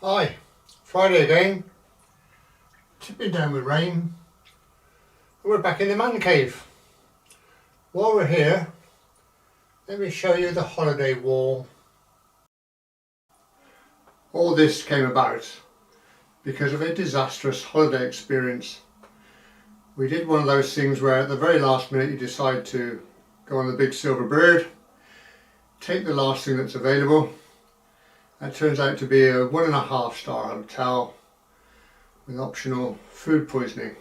Hi, Friday again, tipping down with rain. We're back in the man cave. While we're here, let me show you the holiday wall. All this came about because of a disastrous holiday experience. We did one of those things where at the very last minute you decide to go on the big silver bird, take the last thing that's available. That turns out to be a 1.5-star hotel with optional food poisoning.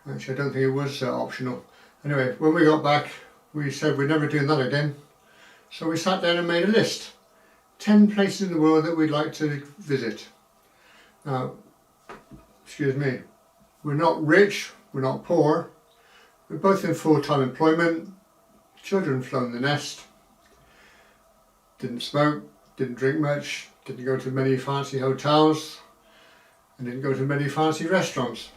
Actually, I don't think it was optional. Anyway, when we got back, we said we'd never do that again. So we sat down and made a list. 10 places in the world that we'd like to visit. Now, excuse me, we're not rich, we're not poor. We're both in full-time employment. Children flown the nest. Didn't smoke. Didn't drink much, didn't go to many fancy hotels, and didn't go to many fancy restaurants.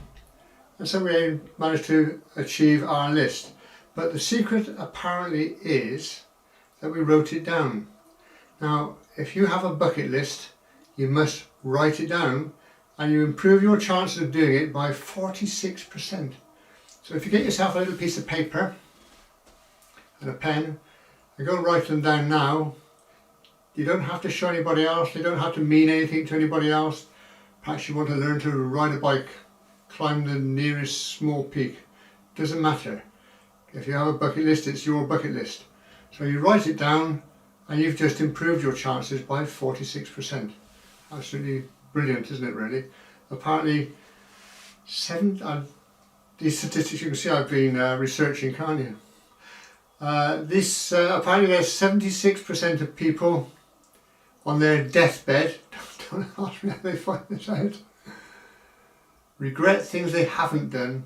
And so we managed to achieve our list. But the secret apparently is that we wrote it down. Now, if you have a bucket list, you must write it down, and you improve your chances of doing it by 46%. So if you get yourself a little piece of paper and a pen, and go and write them down now. You don't have to show anybody else, they don't have to mean anything to anybody else. Perhaps you want to learn to ride a bike, climb the nearest small peak. Doesn't matter. If you have a bucket list, it's your bucket list. So you write it down and you've just improved your chances by 46%. Absolutely brilliant, isn't it really? Apparently, these statistics you can see I've been researching, can't you? Apparently there's 76% of people on their deathbed, don't ask me how they find this out, regret things they haven't done,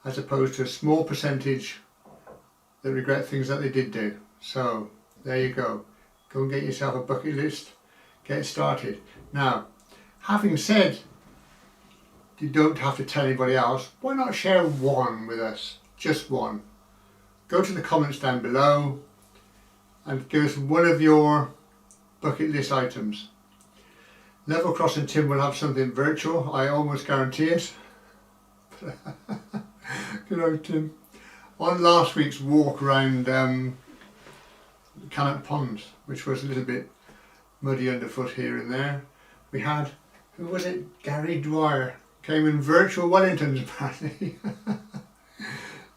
as opposed to a small percentage that regret things that they did do. So there you go. Go and get yourself a bucket list, get started. Now, having said you don't have to tell anybody else, why not share one with us? Just one. Go to the comments down below and give us one of your bucket list items. Level Crossing Tim will have something virtual, I almost guarantee it. Good old Tim. On last week's walk around Cannock Ponds, which was a little bit muddy underfoot here and there, we had, who was it? Gary Dwyer came in virtual Wellingtons apparently.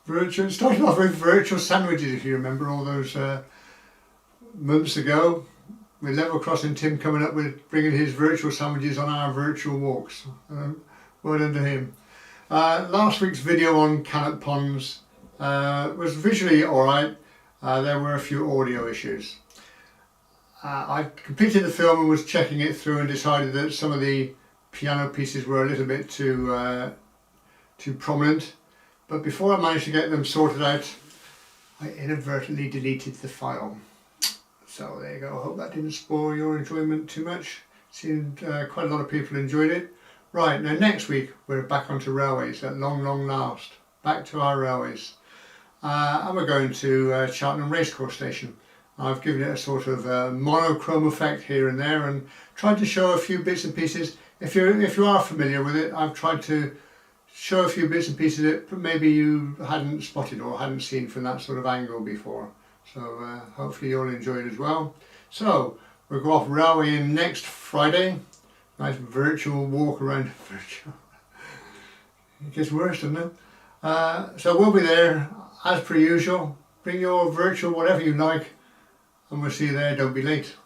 Virtual, started off with virtual sandwiches, if you remember all those months ago, with Level Crossing Tim coming up with bringing his virtual sandwiches on our virtual walks. Well done to him. Last week's video on Cannock Ponds was visually alright. There were a few audio issues. I completed the film and was checking it through and decided that some of the piano pieces were a little bit too prominent. But before I managed to get them sorted out, I inadvertently deleted the file. So there you go. I hope that didn't spoil your enjoyment too much. Seemed quite a lot of people enjoyed it. Right, now next week we're back onto railways at long last. Back to our railways. And we're going to Cheltenham Racecourse Station. I've given it a sort of monochrome effect here and there and tried to show a few bits and pieces. If you are familiar with it, I've tried to show a few bits and pieces that maybe you hadn't spotted or hadn't seen from that sort of angle before. So hopefully you'll enjoy it as well. So we'll go off railwaying next Friday. Nice virtual walk around. Virtual. It gets worse, doesn't it? So we'll be there as per usual. Bring your virtual whatever you like and we'll see you there. Don't be late.